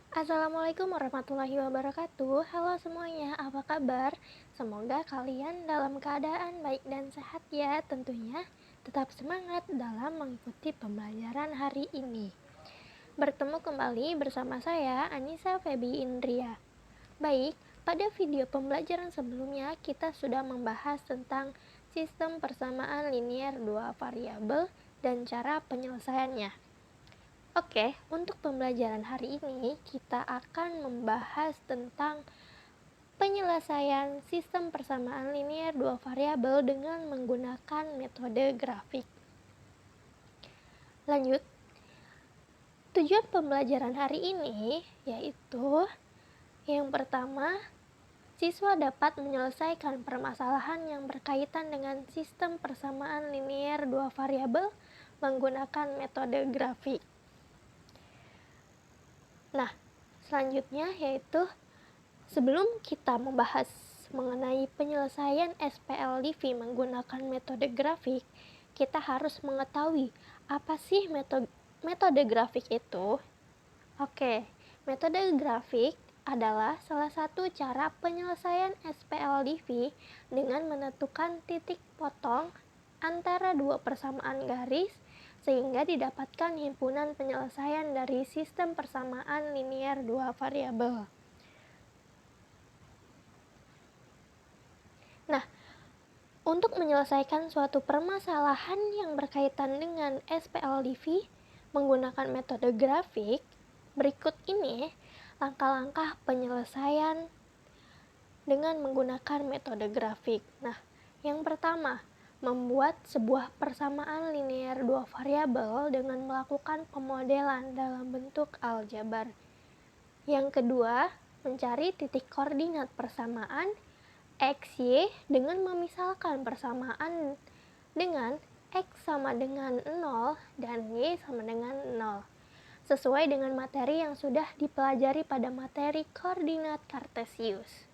Assalamualaikum warahmatullahi wabarakatuh. Halo semuanya, apa kabar? Semoga kalian dalam keadaan baik dan sehat ya tentunya. Tetap semangat dalam mengikuti pembelajaran hari ini. Bertemu kembali bersama saya, Anissa Febi Indria. Baik, pada video pembelajaran sebelumnya kita sudah membahas tentang sistem persamaan linear dua variabel dan cara penyelesaiannya. Oke, untuk pembelajaran hari ini kita akan membahas tentang penyelesaian sistem persamaan linear dua variabel dengan menggunakan metode grafik. Lanjut, tujuan pembelajaran hari ini yaitu yang pertama, siswa dapat menyelesaikan permasalahan yang berkaitan dengan sistem persamaan linear dua variabel menggunakan metode grafik. Nah, selanjutnya yaitu sebelum kita membahas mengenai penyelesaian SPLDV menggunakan metode grafik, kita harus mengetahui apa sih metode grafik itu. Oke, metode grafik adalah salah satu cara penyelesaian SPLDV dengan menentukan titik potong antara dua persamaan garis sehingga didapatkan himpunan penyelesaian dari sistem persamaan linear dua variabel. Nah, untuk menyelesaikan suatu permasalahan yang berkaitan dengan SPLDV menggunakan metode grafik, berikut ini langkah-langkah penyelesaian dengan menggunakan metode grafik. Nah, yang pertama, membuat sebuah persamaan linear dua variabel dengan melakukan pemodelan dalam bentuk aljabar. Yang kedua, mencari titik koordinat persamaan X, Y dengan memisalkan persamaan dengan X sama dengan 0 dan Y sama dengan 0 sesuai dengan materi yang sudah dipelajari pada materi koordinat Kartesius.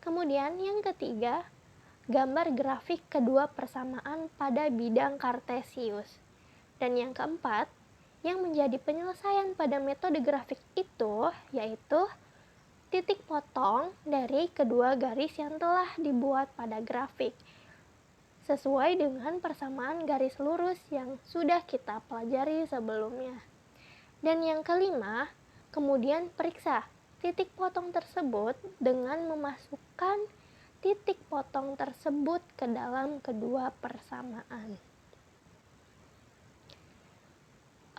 Kemudian yang ketiga, gambar grafik kedua persamaan pada bidang Kartesius. Dan yang keempat, yang menjadi penyelesaian pada metode grafik itu yaitu titik potong dari kedua garis yang telah dibuat pada grafik sesuai dengan persamaan garis lurus yang sudah kita pelajari sebelumnya. Dan yang kelima, kemudian periksa titik potong tersebut dengan memasukkan titik potong tersebut ke dalam kedua persamaan.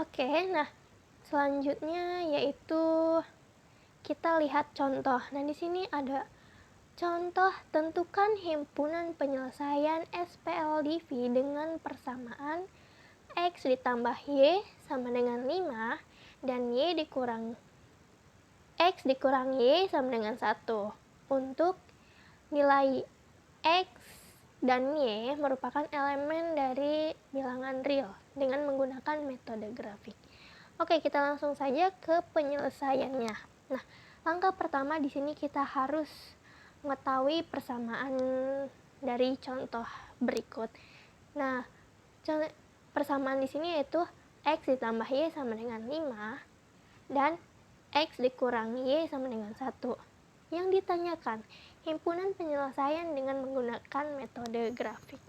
Oke, nah selanjutnya yaitu kita lihat contoh. Nah, di sini ada contoh, tentukan himpunan penyelesaian SPLDV dengan persamaan X ditambah Y sama dengan 5 dan Y dikurang X dikurang Y sama dengan 1 untuk nilai X dan Y merupakan elemen dari bilangan real dengan menggunakan metode grafik. Oke, kita langsung saja ke penyelesaiannya. Nah, langkah pertama di sini kita harus mengetahui persamaan dari contoh berikut. Nah, persamaan di sini yaitu X ditambah Y sama dengan 5 dan X dikurang Y sama dengan 1. Yang ditanyakan, himpunan penyelesaian dengan menggunakan metode grafik.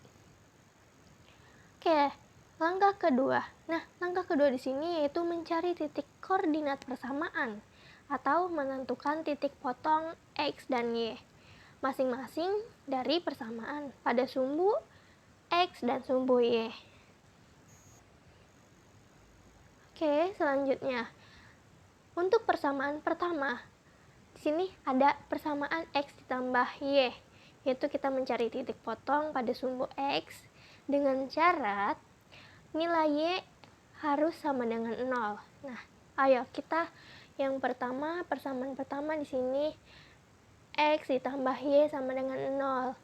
Oke, langkah kedua. Nah, langkah kedua di sini yaitu mencari titik koordinat persamaan atau menentukan titik potong X dan Y masing-masing dari persamaan pada sumbu X dan sumbu Y. Oke, selanjutnya. Untuk persamaan pertama, di sini ada persamaan X ditambah Y, yaitu kita mencari titik potong pada sumbu X dengan syarat nilai Y harus sama dengan 0. Nah, ayo kita yang pertama, persamaan pertama di sini X ditambah Y sama dengan 0.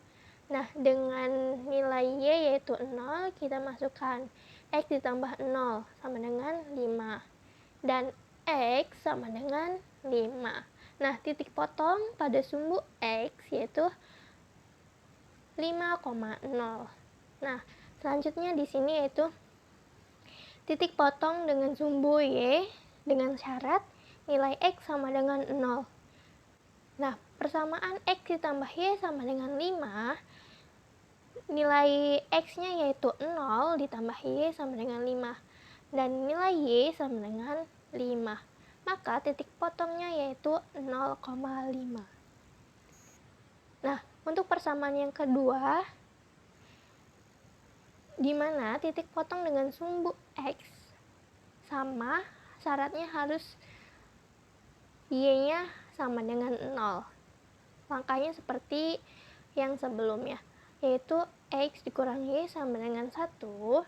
Nah, dengan nilai Y yaitu 0, kita masukkan X ditambah 0 sama dengan 5. Dan X sama dengan 5. Nah, titik potong pada sumbu X yaitu 5,0. Nah, selanjutnya di sini yaitu titik potong dengan sumbu Y dengan syarat nilai X sama dengan 0. Nah, persamaan X ditambah Y sama dengan 5, nilai X-nya yaitu 0 ditambah Y sama dengan 5. Dan nilai Y sama dengan 5. Maka titik potongnya yaitu 0,5. Nah, untuk persamaan yang kedua, di mana titik potong dengan sumbu X sama, syaratnya harus Y-nya sama dengan 0. Langkahnya seperti yang sebelumnya, yaitu X dikurangi Y sama dengan 1,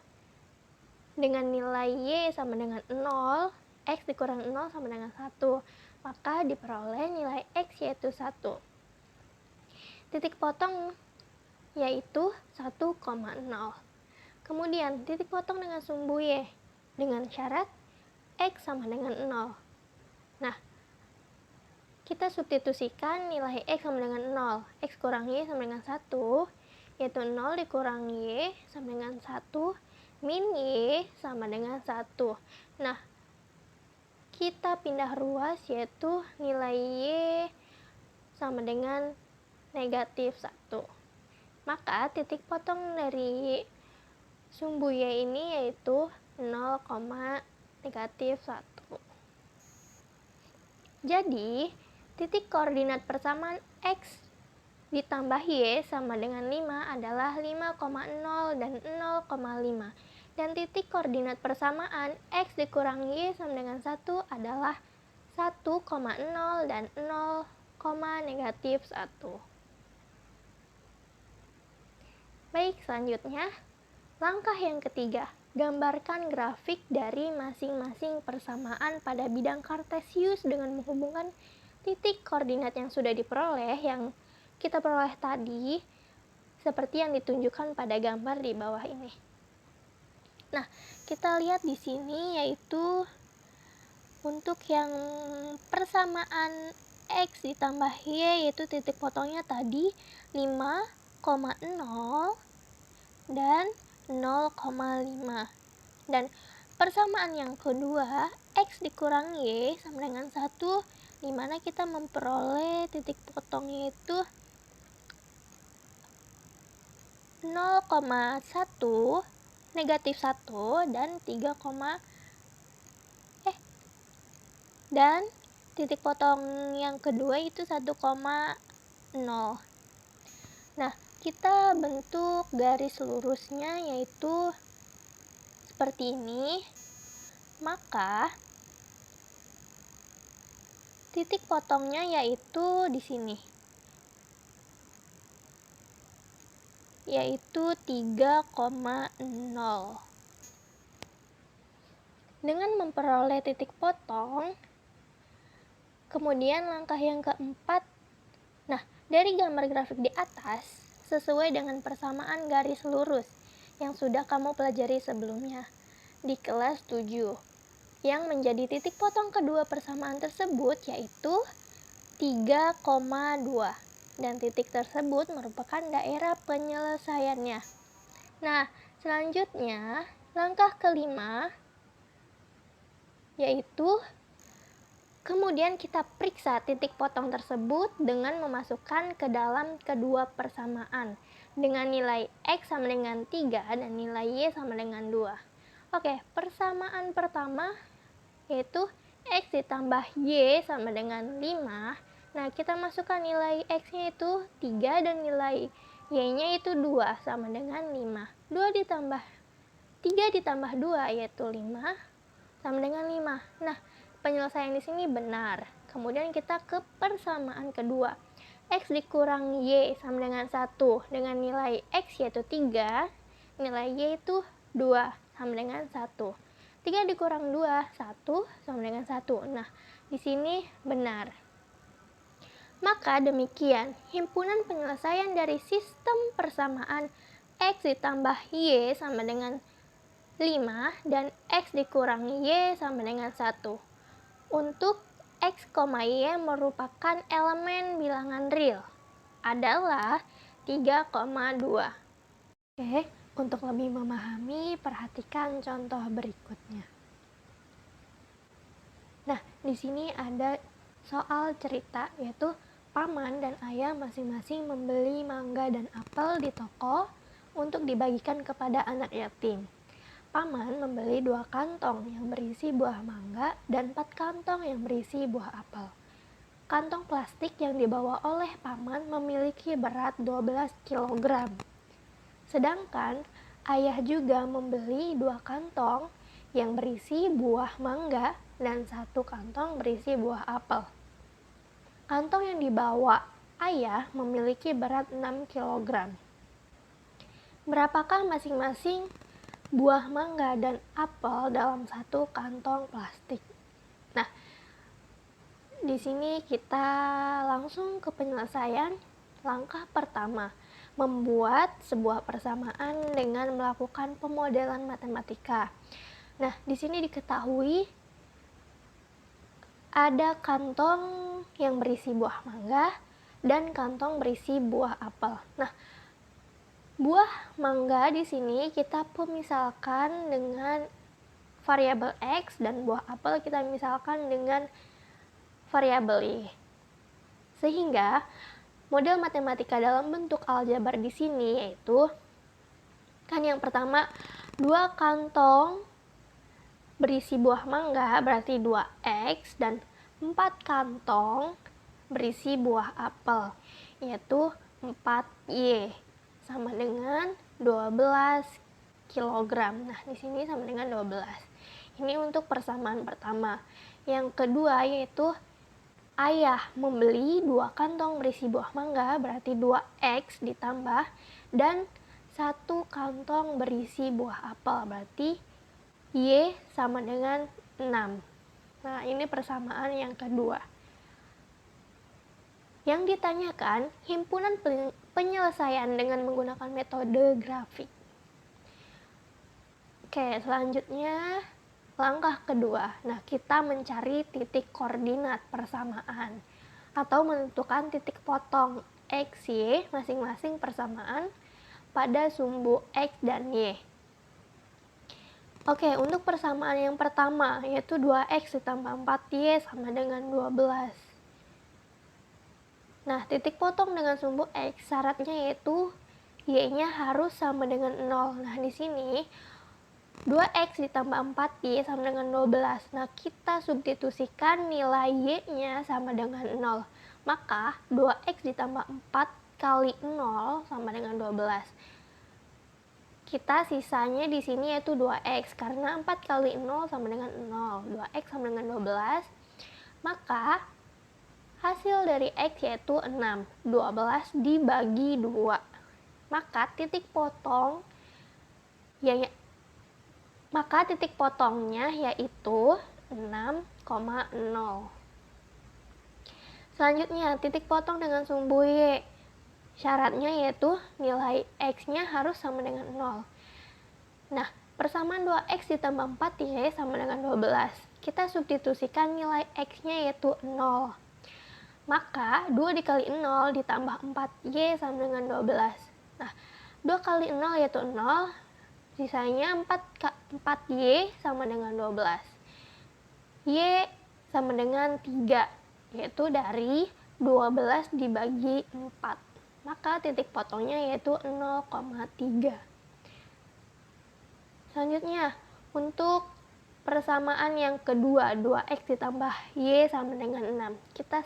dengan nilai Y sama dengan 0, X dikurangi 0 sama dengan 1, maka diperoleh nilai X yaitu 1. Titik potong yaitu 1,0. Kemudian titik potong dengan sumbu Y dengan syarat X sama dengan 0. Nah, kita substitusikan nilai X sama dengan 0. X kurang Y sama dengan 1, yaitu 0 dikurangi Y sama dengan 1, min Y sama dengan 1. Nah, kita pindah ruas, yaitu nilai Y sama dengan negatif 1. Maka titik potong dari sumbu Y ini yaitu 0, negatif 1. Jadi, titik koordinat persamaan X ditambah Y sama dengan 5 adalah 5,0 dan 0,5. Dan titik koordinat persamaan X dikurangi Y sama dengan 1 adalah 1,0 dan 0, negatif 1. Baik, selanjutnya, langkah yang ketiga, gambarkan grafik dari masing-masing persamaan pada bidang kartesius dengan menghubungkan titik koordinat yang sudah diperoleh, yang kita peroleh tadi, seperti yang ditunjukkan pada gambar di bawah ini. Nah, kita lihat di sini yaitu untuk yang persamaan X ditambah Y, yaitu titik potongnya tadi 5,0 dan 0,5. Dan persamaan yang kedua, X dikurangi Y sama dengan 1, dimana kita memperoleh titik potongnya itu 0,1, negatif 1, dan 3, dan titik potong yang kedua itu 1,0. Nah, kita bentuk garis lurusnya yaitu seperti ini. Maka titik potongnya yaitu di sini, yaitu 3,0. Dengan memperoleh titik potong, kemudian langkah yang keempat, nah, dari gambar grafik di atas, sesuai dengan persamaan garis lurus yang sudah kamu pelajari sebelumnya di kelas 7. Yang menjadi titik potong kedua persamaan tersebut yaitu 3,2. Dan titik tersebut merupakan daerah penyelesaiannya. Nah, selanjutnya, langkah kelima yaitu kemudian kita periksa titik potong tersebut dengan memasukkan ke dalam kedua persamaan dengan nilai X sama dengan 3 dan nilai Y sama dengan 2. Oke, persamaan pertama yaitu X ditambah Y sama dengan 5. Nah, kita masukkan nilai X-nya itu 3 dan nilai Y-nya itu 2 sama dengan 5. 3 ditambah 2 yaitu 5 sama dengan 5. Nah, penyelesaian di sini benar. Kemudian kita ke persamaan kedua. X dikurang Y sama dengan 1 dengan nilai X yaitu 3, nilai Y itu 2 sama dengan 1. 3 dikurang 2, 1 sama dengan 1. Nah, di sini benar. Maka demikian, himpunan penyelesaian dari sistem persamaan X ditambah Y sama dengan 5 dan X dikurangi Y sama dengan 1. Untuk X, Y merupakan elemen bilangan real adalah 3,2. Oke, untuk lebih memahami, perhatikan contoh berikutnya. Nah, Di sini ada soal cerita, yaitu paman dan ayah masing-masing membeli mangga dan apel di toko untuk dibagikan kepada anak yatim. Paman membeli 2 kantong yang berisi buah mangga dan 4 kantong yang berisi buah apel. Kantong plastik yang dibawa oleh paman memiliki berat 12 kg. Sedangkan ayah juga membeli 2 kantong yang berisi buah mangga dan 1 kantong berisi buah apel. Kantong yang dibawa ayah memiliki berat 6 kg. Berapakah masing-masing buah mangga dan apel dalam 1 kantong plastik? Nah, di sini kita langsung ke penyelesaian. Langkah pertama, membuat sebuah persamaan dengan melakukan pemodelan matematika. Nah, di sini diketahui ada kantong yang berisi buah mangga dan kantong berisi buah apel. Nah, buah mangga di sini kita pemisalkan dengan variabel X dan buah apel kita misalkan dengan variabel Y. Sehingga model matematika dalam bentuk aljabar di sini yaitu kan yang pertama 2 kantong berisi buah mangga berarti 2X dan 4 kantong berisi buah apel yaitu 4Y sama dengan 12 kg. Nah, di sini sama dengan 12. Ini untuk persamaan pertama. Yang kedua yaitu ayah membeli 2 kantong berisi buah mangga berarti 2X ditambah dan 1 kantong berisi buah apel berarti Y sama dengan 6. Nah, ini persamaan yang kedua. Yang ditanyakan himpunan penyelesaian dengan menggunakan metode grafik. Oke, selanjutnya langkah kedua. Nah, kita mencari titik koordinat persamaan atau menentukan titik potong X, Y masing-masing persamaan pada sumbu X dan Y. Oke, untuk persamaan yang pertama yaitu 2X ditambah 4Y sama dengan 12. Nah, titik potong dengan sumbu X syaratnya yaitu Y-nya harus sama dengan 0. Nah, di sini 2X ditambah 4Y sama dengan 12. Nah, kita substitusikan nilai Y-nya sama dengan 0. Maka 2X ditambah 4 kali 0 sama dengan 12. Kita sisanya di sini yaitu 2X karena 4 kali 0 sama dengan 0. 2X sama dengan 12. Maka hasil dari X yaitu 6. 12 dibagi 2. Maka titik potongnya yaitu 6,0. Selanjutnya, titik potong dengan sumbu Y. Syaratnya yaitu nilai X-nya harus sama dengan 0. Nah, persamaan 2X ditambah 4Y sama dengan 12. Kita substitusikan nilai X-nya yaitu 0. Maka 2 dikali 0 ditambah 4Y sama dengan 12. Nah, 2 kali 0 yaitu 0. Sisanya 4Y sama dengan 12. Y sama dengan 3. Yaitu dari 12 dibagi 4. Maka titik potongnya yaitu 0,3. Selanjutnya, untuk persamaan yang kedua, 2X ditambah Y sama dengan 6. Kita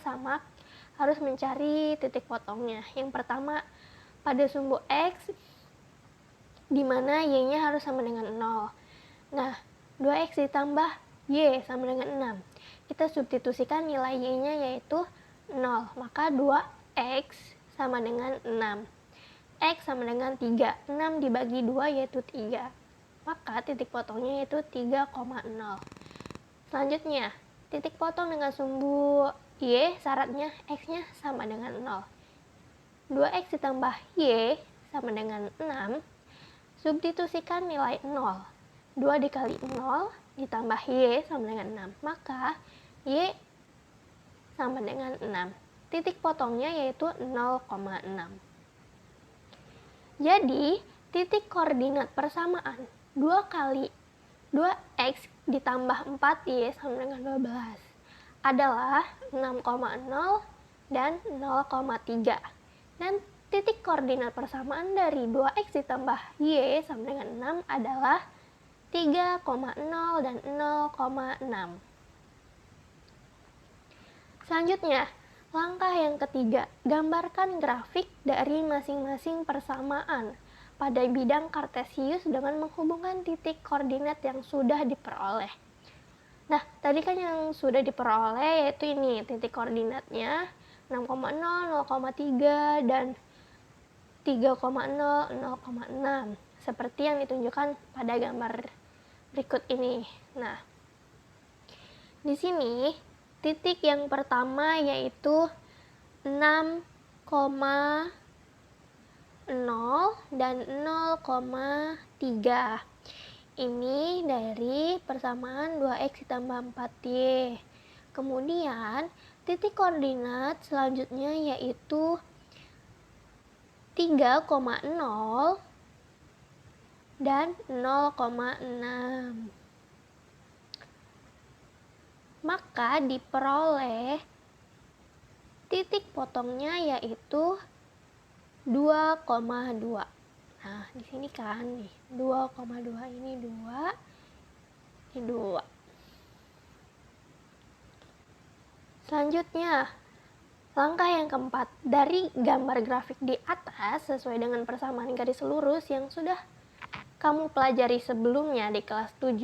harus mencari titik potongnya. Yang pertama, pada sumbu X, di mana Y-nya harus sama dengan 0. Nah, 2X ditambah Y sama dengan 6. Kita substitusikan nilai Y-nya yaitu 0. Maka 2X sama dengan 6. X sama dengan 3. 6 dibagi 2 yaitu 3. Maka titik potongnya yaitu 3,0. Selanjutnya, titik potong dengan sumbu Y syaratnya X-nya sama dengan 0. 2X ditambah Y sama dengan 6. Substitusikan nilai 0. 2 dikali 0 ditambah Y sama dengan 6. Maka Y sama dengan 6. Titik potongnya yaitu 0,6. Jadi, titik koordinat persamaan 2 kali 2X ditambah 4Y sama dengan 12 adalah 6,0 dan 0,3. Dan titik koordinat persamaan dari 2x ditambah y sama dengan 6 adalah 3,0 dan 0,6. Selanjutnya, langkah yang ketiga, gambarkan grafik dari masing-masing persamaan pada bidang kartesius dengan menghubungkan titik koordinat yang sudah diperoleh. Nah, tadi kan yang sudah diperoleh yaitu ini, titik koordinatnya 6,0, 0,3, dan 3,0, 0,6. Seperti yang ditunjukkan pada gambar berikut ini. Nah, di sini titik yang pertama yaitu 6,0 dan 0,3. Ini dari persamaan 2x ditambah 4y. Kemudian titik koordinat selanjutnya yaitu 3,0 dan 0,6. Maka diperoleh titik potongnya yaitu 2,2. Nah, di sini kan nih, 2,2 ini 2, ini 2. Selanjutnya, langkah yang keempat, dari gambar grafik di atas sesuai dengan persamaan garis lurus yang sudah kamu pelajari sebelumnya di kelas 7,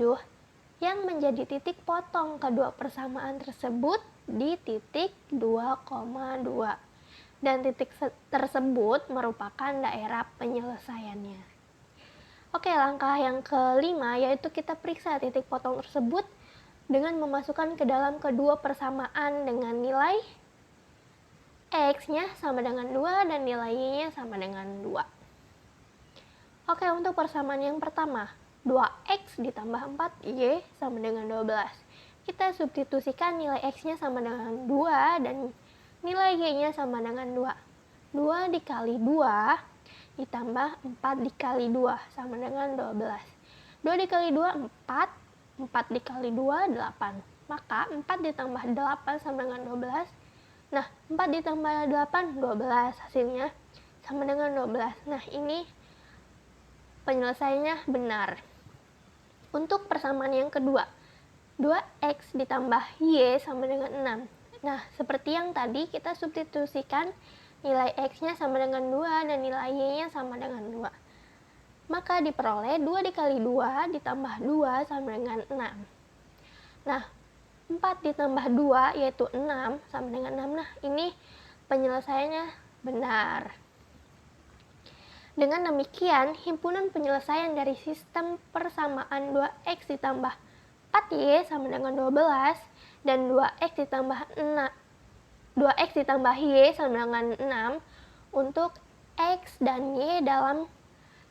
yang menjadi titik potong kedua persamaan tersebut di titik 2,2. Dan titik tersebut merupakan daerah penyelesaiannya. Oke, langkah yang kelima yaitu kita periksa titik potong tersebut dengan memasukkan ke dalam kedua persamaan dengan nilai x-nya sama dengan 2 dan nilai y-nya sama dengan 2. Oke, untuk persamaan yang pertama, 2x ditambah 4y sama dengan 12. Kita substitusikan nilai x-nya sama dengan 2 dan nilai y-nya sama dengan 2. 2 dikali 2 ditambah 4 dikali 2 sama dengan 12. 2 dikali 2, 4. 4 dikali 2, 8. Maka 4 ditambah 8 sama dengan 12. Nah, 4 ditambah 8, 12. Hasilnya sama dengan 12. Nah, ini penyelesaiannya benar. Untuk persamaan yang kedua, 2x ditambah y sama dengan 6. Nah, seperti yang tadi kita substitusikan nilai x-nya sama dengan 2 dan nilai y-nya sama dengan 2. Maka diperoleh 2 dikali 2 ditambah 2 sama dengan 6. Nah, 4 ditambah 2 yaitu 6 sama dengan 6. Nah, ini penyelesaiannya benar. Dengan demikian, himpunan penyelesaian dari sistem persamaan 2x ditambah 4y sama dengan 12 dan 2x ditambah y sama dengan 6 untuk x dan y dalam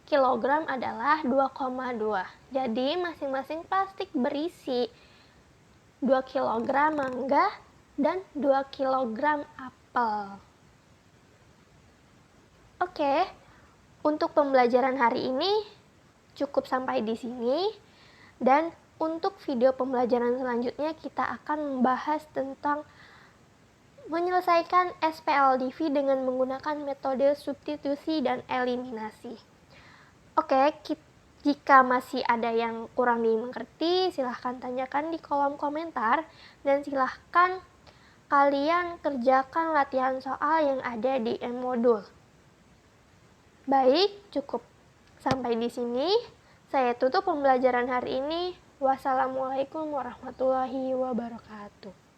kilogram adalah 2,2. Jadi masing-masing plastik berisi 2 kg mangga dan 2 kg apel. Oke, untuk pembelajaran hari ini cukup sampai di sini, dan untuk video pembelajaran selanjutnya kita akan membahas tentang menyelesaikan SPLDV dengan menggunakan metode substitusi dan eliminasi. Oke, jika masih ada yang kurang dimengerti, silahkan tanyakan di kolom komentar, dan silahkan kalian kerjakan latihan soal yang ada di M-Modul. Baik, cukup sampai di sini. Saya tutup pembelajaran hari ini. Wassalamualaikum warahmatullahi wabarakatuh.